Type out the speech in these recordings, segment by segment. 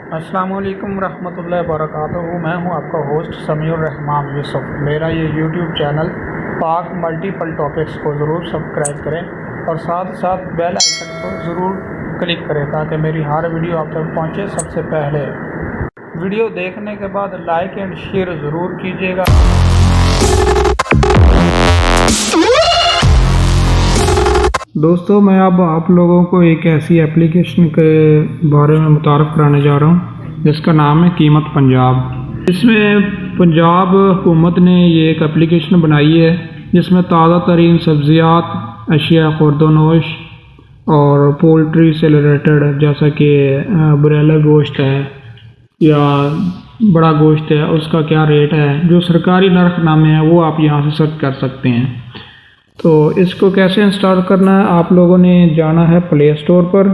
अस्सलाम वालेकुम रहमतुल्लाहि वबरकातुहू। मैं हूं आपका होस्ट समीउर रहमान यूसुफ। मेरा ये यूट्यूब चैनल पाक मल्टीपल टॉपिक्स को ज़रूर सब्सक्राइब करें और साथ साथ बेल आइकन को ज़रूर क्लिक करें ताकि मेरी हर वीडियो आप तक पहुंचे सबसे पहले। वीडियो देखने के बाद लाइक एंड शेयर ज़रूर कीजिएगा। दोस्तों, मैं अब आप लोगों को एक ऐसी एप्लीकेशन के बारे में मुतारफ़ कराने जा रहा हूँ जिसका नाम है कीमत पंजाब। इसमें पंजाब हुकूमत ने ये एक एप्लीकेशन बनाई है जिसमें ताज़ा तरीन सब्ज़ियात, अशिया खुर्दनोश और पोल्ट्री से रिलेटेड जैसा कि ब्रॉयलर गोश्त है या बड़ा गोश्त है, उसका क्या रेट है, जो सरकारी नर्खनामे हैं वो आप यहाँ से सर्च कर सकते हैं। तो इसको कैसे इंस्टॉल करना है, आप लोगों ने जाना है प्ले स्टोर पर।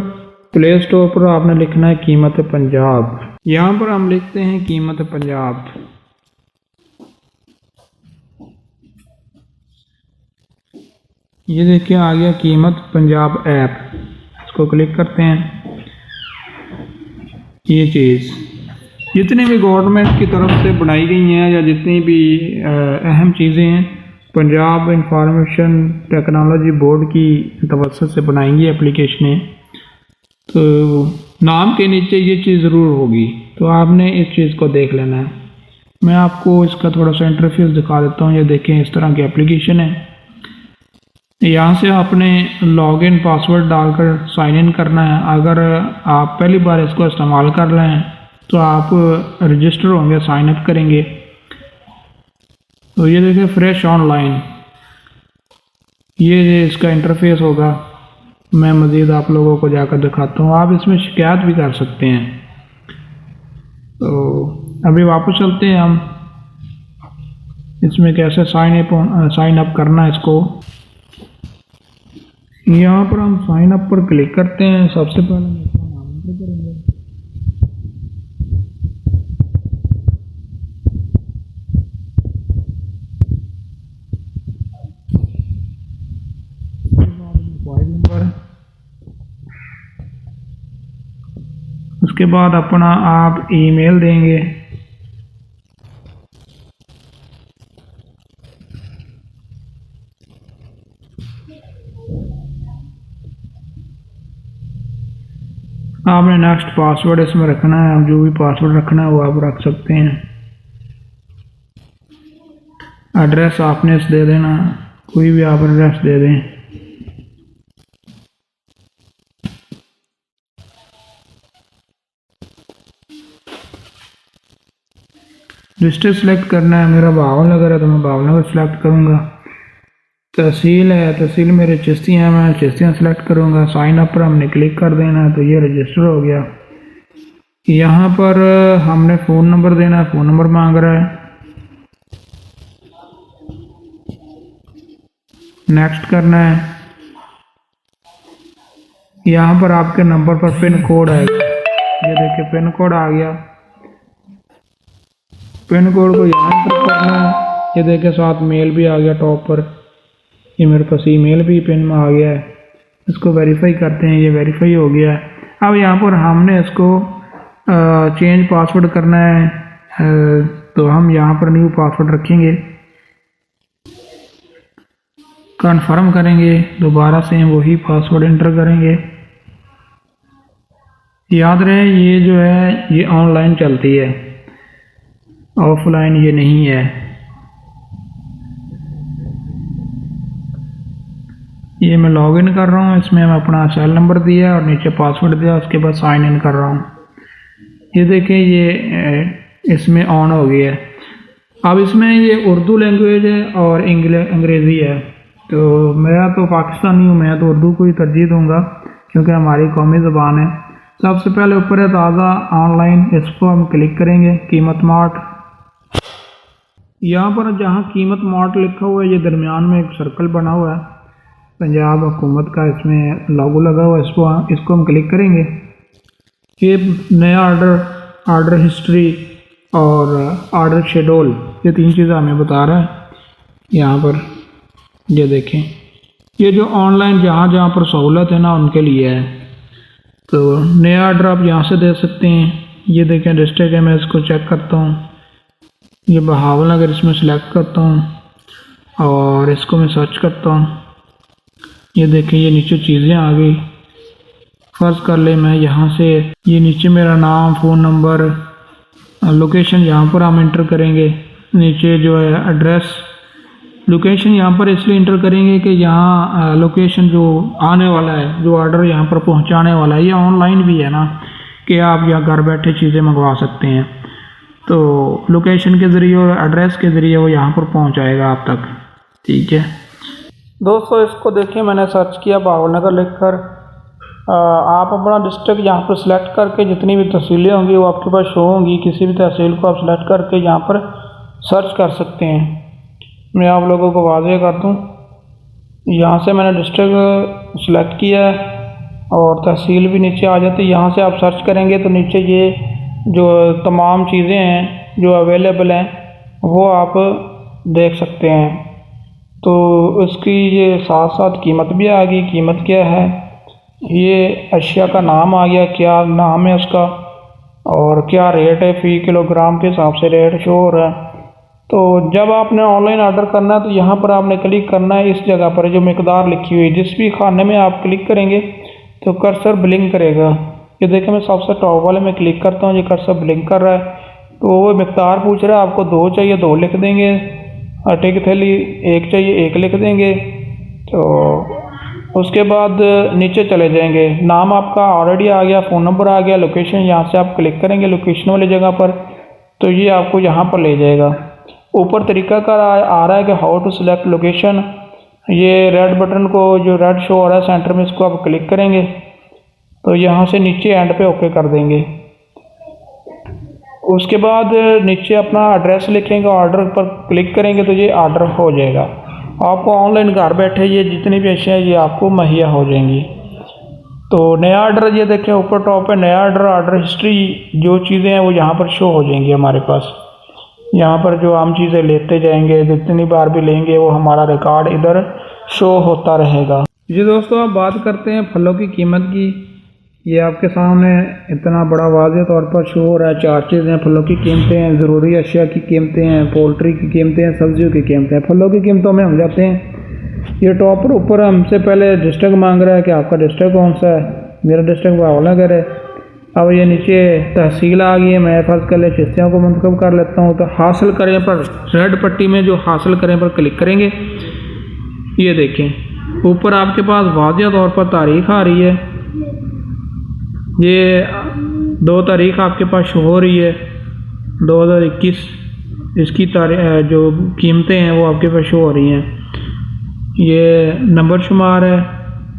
प्ले स्टोर पर आपने लिखना है कीमत पंजाब। यहाँ पर हम लिखते हैं कीमत पंजाब। ये देखिए आ गया कीमत पंजाब ऐप। इसको क्लिक करते हैं। ये चीज़ जितनी भी गवर्नमेंट की तरफ से बनाई गई हैं या जितनी भी अहम चीज़ें हैं पंजाब इंफॉर्मेशन टेक्नोलॉजी बोर्ड की तवज्जो से बनाएंगी एप्लीकेशनें। तो नाम के नीचे ये चीज़ ज़रूर होगी, तो आपने इस चीज़ को देख लेना है। मैं आपको इसका थोड़ा सा इंटरफेस दिखा देता हूँ। ये देखें, इस तरह की एप्लीकेशन है। यहाँ से आपने लॉगिन पासवर्ड डालकर साइन इन करना है। अगर आप पहली बार इसको इस्तेमाल कर रहे हैं तो आप रजिस्टर होंगे, साइन अप करेंगे। तो ये देखिए फ्रेश ऑनलाइन, ये इसका इंटरफेस होगा। मैं मज़ीद आप लोगों को जाकर दिखाता हूँ। आप इसमें शिकायत भी कर सकते हैं। तो अभी वापस चलते हैं हम इसमें कैसे साइन अप करना है। इसको यहाँ पर हम साइन अप पर क्लिक करते हैं। सबसे पहले हम अपना नाम एंटर करेंगे। मोबाइल नंबर, उसके बाद अपना आप ईमेल देंगे। आपने नेक्स्ट पासवर्ड इसमें रखना है। जो भी पासवर्ड रखना है वो आप रख सकते हैं। एड्रेस आपने इस दे देना, कोई भी आप एड्रेस दे दें। डिस्ट्रिक्ट सेलेक्ट करना है। मेरा भावनगर है तो मैं भावनगर सेलेक्ट करूँगा। तहसील है, तहसील मेरे चिश्ती है, मैं चिश्तियाँ सेलेक्ट करूँगा। साइन अप पर हमने क्लिक कर देना है तो ये रजिस्टर हो गया। यहाँ पर हमने फ़ोन नंबर देना है, फ़ोन नंबर मांग रहा है। नेक्स्ट करना है। यहाँ पर आपके नंबर पर पिन कोड आएगा। ये देखिए पिन कोड आ गया। पिन कोड को यहाँ एंटर करना है। ये देखिए साथ मेल भी आ गया टॉप पर। ये मेरे पास ईमेल भी पिन में आ गया है। इसको वेरीफाई करते हैं। ये वेरीफाई हो गया है। अब यहाँ पर हमने इसको चेंज पासवर्ड करना है। तो हम यहाँ पर न्यू पासवर्ड रखेंगे, कन्फर्म करेंगे, दोबारा से वही पासवर्ड एंटर करेंगे। याद रहे ये जो है ये ऑनलाइन चलती है, ऑफलाइन ये नहीं है। ये मैं लॉगिन कर रहा हूँ। इसमें मैं अपना सेल नंबर दिया और नीचे पासवर्ड दिया, उसके बाद साइन इन कर रहा हूँ। ये देखें ये इसमें ऑन हो गया है। अब इसमें ये उर्दू लैंग्वेज है और अंग्रेज़ी है। तो मैं तो पाकिस्तानी हूँ, मैं तो उर्दू को ही तरजीह दूँगा क्योंकि हमारी कौमी ज़बान है। सबसे पहले ऊपर है ताज़ा ऑनलाइन, इसको हम क्लिक करेंगे। कीमत मार्ट, यहाँ पर जहाँ कीमत मार्ट लिखा हुआ है ये दरमियान में एक सर्कल बना हुआ है पंजाब हुकूमत का, इसमें लोगो लगा हुआ है। इसको हम क्लिक करेंगे। ये नया ऑर्डर हिस्ट्री और ऑर्डर शेड्यूल, ये तीन चीज़ें हमें बता रहा है। यहाँ पर ये देखें, ये जो ऑनलाइन जहाँ जहाँ पर सहूलत है ना उनके लिए है। तो नया ऑर्डर आप यहाँ से दे सकते हैं। ये देखें डिस्ट्रिक्ट है, मैं इसको चेक करता हूँ। ये बहावल नगर इसमें सेलेक्ट करता हूँ और इसको मैं सर्च करता हूँ। ये देखें ये नीचे चीज़ें आ गई। फ़र्ज़ कर ले मैं यहाँ से ये नीचे मेरा नाम, फ़ोन नंबर, लोकेशन यहाँ पर हम इंटर करेंगे। नीचे जो है एड्रेस, लोकेशन यहाँ पर इसलिए इंटर करेंगे कि यहाँ लोकेशन जो आने वाला है, जो ऑर्डर यहाँ पर पहुँचाने वाला है, ये ऑनलाइन भी है ना कि आप यहाँ घर बैठे चीज़ें मंगवा सकते हैं। तो लोकेशन के ज़रिए और एड्रेस के ज़रिए वो यहाँ पर पहुँचाएगा आप तक। ठीक है दोस्तों, इसको देखिए मैंने सर्च किया बहावल नगर लिखकर। आप अपना डिस्ट्रिक्ट यहाँ पर सिलेक्ट करके जितनी भी तहसीलें होंगी वो आपके पास शो होंगी। किसी भी तहसील को आप सिलेक्ट करके यहाँ पर सर्च कर सकते हैं। मैं आप लोगों को वाज़ेह कर दूँ, यहाँ से मैंने डिस्ट्रिक्ट सिलेक्ट किया है और तहसील भी नीचे आ जाती है। यहाँ से आप सर्च करेंगे तो नीचे ये जो तमाम चीज़ें हैं जो अवेलेबल हैं वो आप देख सकते हैं। तो उसकी ये साथ साथ कीमत भी आ गई। कीमत क्या है, ये अशिया का नाम आ गया, क्या नाम है उसका और क्या रेट है, फ़ी किलोग्राम के हिसाब से रेट शो हो रहा है। तो जब आपने ऑनलाइन ऑर्डर करना है तो यहाँ पर आपने क्लिक करना है इस जगह पर जो मिकदार लिखी हुई है। जिस भी खाने में आप क्लिक करेंगे तो कर्सर ब्लिंक करेगा। ये देखें मैं सबसे टॉप वाले में क्लिक करता हूँ, ये कर्सर ब्लिंक कर रहा है। तो वो मिकदार पूछ रहा है, आपको 2 चाहिए 2 लिख देंगे, आटे की थैली 1 चाहिए 1 लिख देंगे। तो उसके बाद नीचे चले जाएंगे, नाम आपका ऑलरेडी आ गया, फ़ोन नंबर आ गया, लोकेशन यहाँ से आप क्लिक करेंगे लोकेशन वाली जगह पर तो ये आपको यहाँ पर ले जाएगा। ऊपर तरीक़ाकार आ रहा है कि हाउ टू सिलेक्ट लोकेशन। ये रेड बटन को जो रेड शो हो रहा है सेंटर में, इसको आप क्लिक करेंगे तो यहाँ से नीचे एंड पे ओके कर देंगे। उसके बाद नीचे अपना एड्रेस लिखेंगे, ऑर्डर पर क्लिक करेंगे तो ये ऑर्डर हो जाएगा। आपको ऑनलाइन घर बैठे ये जितनी भी अशिया ये आपको मुहैया हो जाएंगी। तो नया ऑर्डर ये देखें ऊपर टॉप पे नया ऑर्डर, ऑर्डर हिस्ट्री, जो चीज़ें हैं वो यहाँ पर शो हो जाएंगी हमारे पास। यहाँ पर जो हम चीज़ें लेते जाएंगे, जितनी बार भी लेंगे वो हमारा रिकॉर्ड इधर शो होता रहेगा। जी दोस्तों, अब बात करते हैं फलों की कीमत की। ये आपके सामने इतना बड़ा वाज़ेह तौर पर शो हो रहा है। 4 चीज़ें फलों की कीमतें हैं, ज़रूरी अशिया की कीमतें हैं, पोल्ट्री की कीमतें हैं, सब्जियों की कीमतें हैं। फलों की कीमतों में हम जाते हैं। ये टॉप पर ऊपर हमसे पहले डिस्ट्रिक्ट मांग रहा है कि आपका डिस्ट्रिक्ट कौन सा है। मेरा डिस्ट्रिक्ट बहावल नगर है। अब ये नीचे तहसील आ गई है, मैं फ़र्ज़ कर ले चिश्तियों को मुंतखब कर लेता हूँ। तो हासिल करें पर रेड पट्टी में जो हासिल करें पर क्लिक करेंगे। ये देखें ऊपर आपके पास वाज़ेह तौर पर तारीख़ आ रही है। ये 2 तारीख़ आपके पास शो हो रही है 2021। इसकी जो कीमतें हैं वो आपके पास शो हो रही हैं। ये नंबर शुमार है,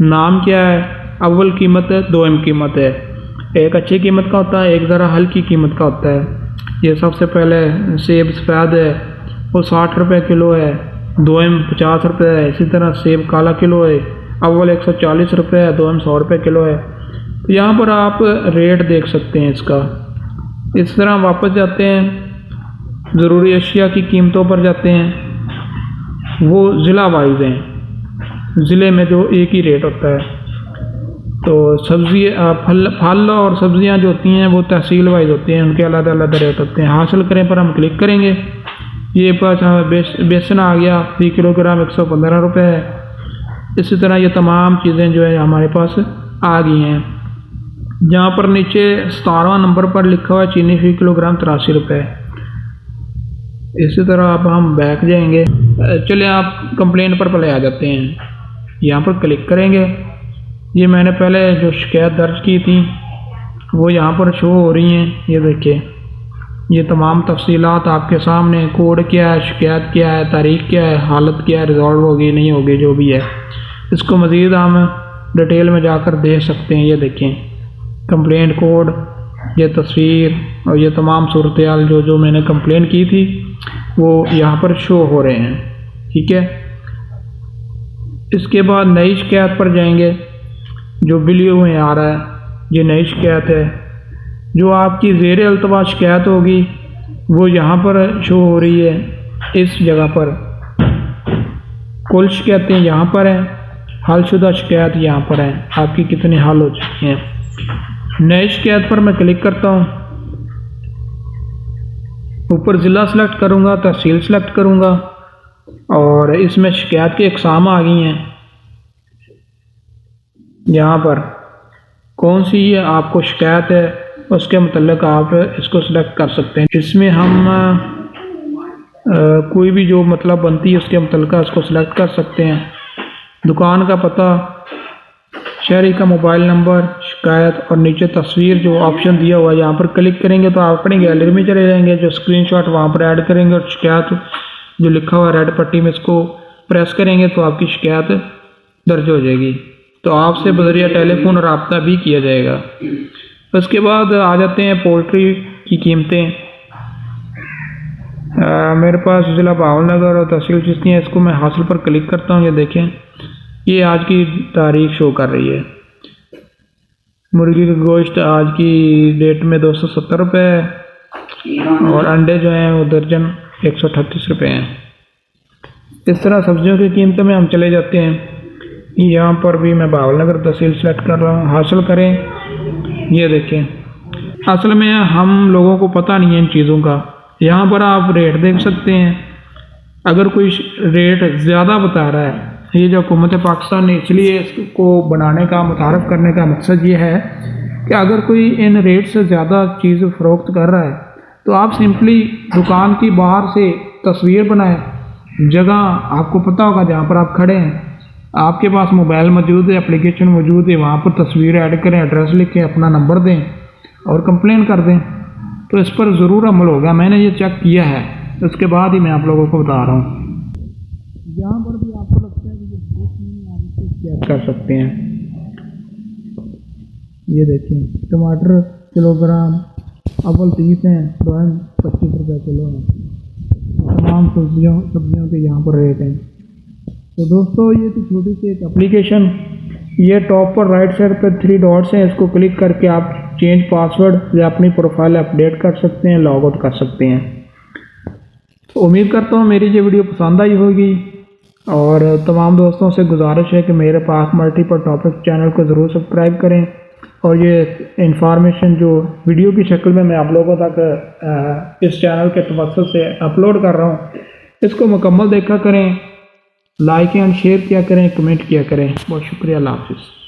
नाम क्या है, अव्वल कीमत है, दोम कीमत है। एक अच्छी कीमत का होता है, एक ज़रा हल्की कीमत का होता है। ये सबसे पहले सेब सफ़ेद है वो 60 रुपये किलो है, दोम 50 रुपये है। इसी तरह सेब काला किलो है, अव्वल 140 रुपये है, दोम 100 रुपये किलो है। तो यहाँ पर आप रेट देख सकते हैं इसका। इस तरह वापस जाते हैं, ज़रूरी अशिया की कीमतों पर जाते हैं। वो ज़िला वाइज हैं, ज़िले में जो एक ही रेट होता है। तो सब्ज़ी फल और सब्ज़ियाँ जो होती हैं वो तहसील वाइज होती हैं, उनके अलग अलग रेट होते हैं। हासिल करें पर हम क्लिक करेंगे। ये पास बेसन आ गया, फ़ी किलोग्राम 115 रुपये है। इसी तरह ये तमाम चीज़ें जो है हमारे पास आ गई हैं। जहाँ पर नीचे 17वां नंबर पर लिखा हुआ है चीनी फ़ी किलोग्राम 83 रुपये। इसी तरह अब हम बैक जाएंगे। चलिए आप कंप्लेंट पर पहले आ जाते हैं, यहाँ पर क्लिक करेंगे। ये मैंने पहले जो शिकायत दर्ज की थी वो यहाँ पर शो हो रही हैं। ये देखिए ये तमाम तफसीलात आपके सामने, कोड क्या है, शिकायत क्या है, तारीख़ क्या है, हालत क्या है, रिजॉल्व होगी नहीं होगी, जो भी है। इसको मज़ीद हम डिटेल में जाकर देख सकते हैं। ये देखें कंप्लेंट कोड, ये तस्वीर और ये तमाम सूरत-ए-हाल जो मैंने कंप्लेन की थी वो यहाँ पर शो हो रहे हैं। ठीक है, इसके बाद नई शिकायत पर जाएंगे। जो वीडियो में आ रहा है ये नई शिकायत है। जो आपकी ज़ेर अल्तवा शिकायत होगी वो यहाँ पर शो हो रही है इस जगह पर। कुल शिकायतें यहाँ पर हैं, हलशुदा शिकायत यहाँ पर हैं, आपकी कितनी हल हो चुकी हैं। नई शिकायत पर मैं क्लिक करता हूँ। ऊपर ज़िला सेलेक्ट करूँगा, तहसील सेलेक्ट करूँगा और इसमें शिकायत की अक़साम आ गई हैं। यहाँ पर कौन सी आपको शिकायत है उसके मतलब आप इसको सेलेक्ट कर सकते हैं। इसमें हम कोई भी जो मतलब बनती है उसके मतलब उसको सेलेक्ट कर सकते हैं। दुकान का पता, शहरी का मोबाइल नंबर, शिकायत और नीचे तस्वीर जो ऑप्शन दिया हुआ है यहाँ पर क्लिक करेंगे तो आप अपनी गैलरी में चले जाएंगे। जो स्क्रीनशॉट वहाँ पर ऐड करेंगे और शिकायत जो लिखा हुआ है रेड पट्टी में इसको प्रेस करेंगे तो आपकी शिकायत दर्ज हो जाएगी। तो आपसे बज़रिया टेलीफोन रब्ता भी किया जाएगा। उसके बाद आ जाते हैं पोल्ट्री की कीमतें। मेरे पास ज़िला भावनगर और तहसील चिश्ती है। इसको मैं हासिल पर क्लिक करता हूँ। ये देखें, ये आज की तारीख शो कर रही है। मुर्गी का गोश्त आज की डेट में 270 रुपये है और अंडे जो हैं वो दर्जन 138 रुपये हैं। इस तरह सब्जियों की कीमतों में हम चले जाते हैं। यहाँ पर भी मैं भावनगर तहसील सेलेक्ट कर रहा हूँ। हासिल करें। ये देखें, असल में हम लोगों को पता नहीं है इन चीज़ों का। यहाँ पर आप रेट देख सकते हैं। अगर कोई रेट ज़्यादा बता रहा है, ये जो हुकूमत पाकिस्तान ने इसलिए इसको बनाने का, मुतारफ़ करने का मकसद ये है कि अगर कोई इन रेट से ज़्यादा चीज़ फ़रोख्त कर रहा है तो आप सिंपली दुकान की बाहर से तस्वीर बनाएं। जगह आपको पता होगा जहाँ पर आप खड़े हैं, आपके पास मोबाइल मौजूद है, एप्लीकेशन मौजूद है, वहाँ पर तस्वीर ऐड करें, एड्रेस लिखें, अपना नंबर दें और कंप्लेन कर दें। तो इस पर ज़रूर अमल होगा। मैंने ये चेक किया है, उसके बाद ही मैं आप लोगों को बता रहा हूँ। जहाँ पर भी आपको लगता है कि ये बहुत नहीं, आप इसको चेक कर सकते हैं। ये देखें, टमाटर किलोग्राम अव्वल 30 हैं, दोहन 25 रुपये किलो हैं। तमाम सब्जियों के यहाँ पर रेट हैं। तो दोस्तों, ये तो छोटी सी एक एप्लीकेशन, ये टॉप पर राइट साइड पर 3 डॉट्स हैं, इसको क्लिक करके आप चेंज पासवर्ड या अपनी प्रोफाइल अपडेट कर सकते हैं, लॉग आउट कर सकते हैं। तो उम्मीद करता हूँ मेरी ये वीडियो पसंद आई होगी और तमाम दोस्तों से गुजारिश है कि मेरे पास मल्टीपल टॉपिक चैनल को ज़रूर सब्सक्राइब करें और ये इंफॉर्मेशन जो वीडियो की शक्ल में मैं आप लोगों तक इस चैनल के तवज्जुह से अपलोड कर रहा हूँ, इसको मुकम्मल देखा करें, लाइक एंड शेयर किया करें, कमेंट किया करें। बहुत शुक्रिया। अल्लाह हाफ़िज़।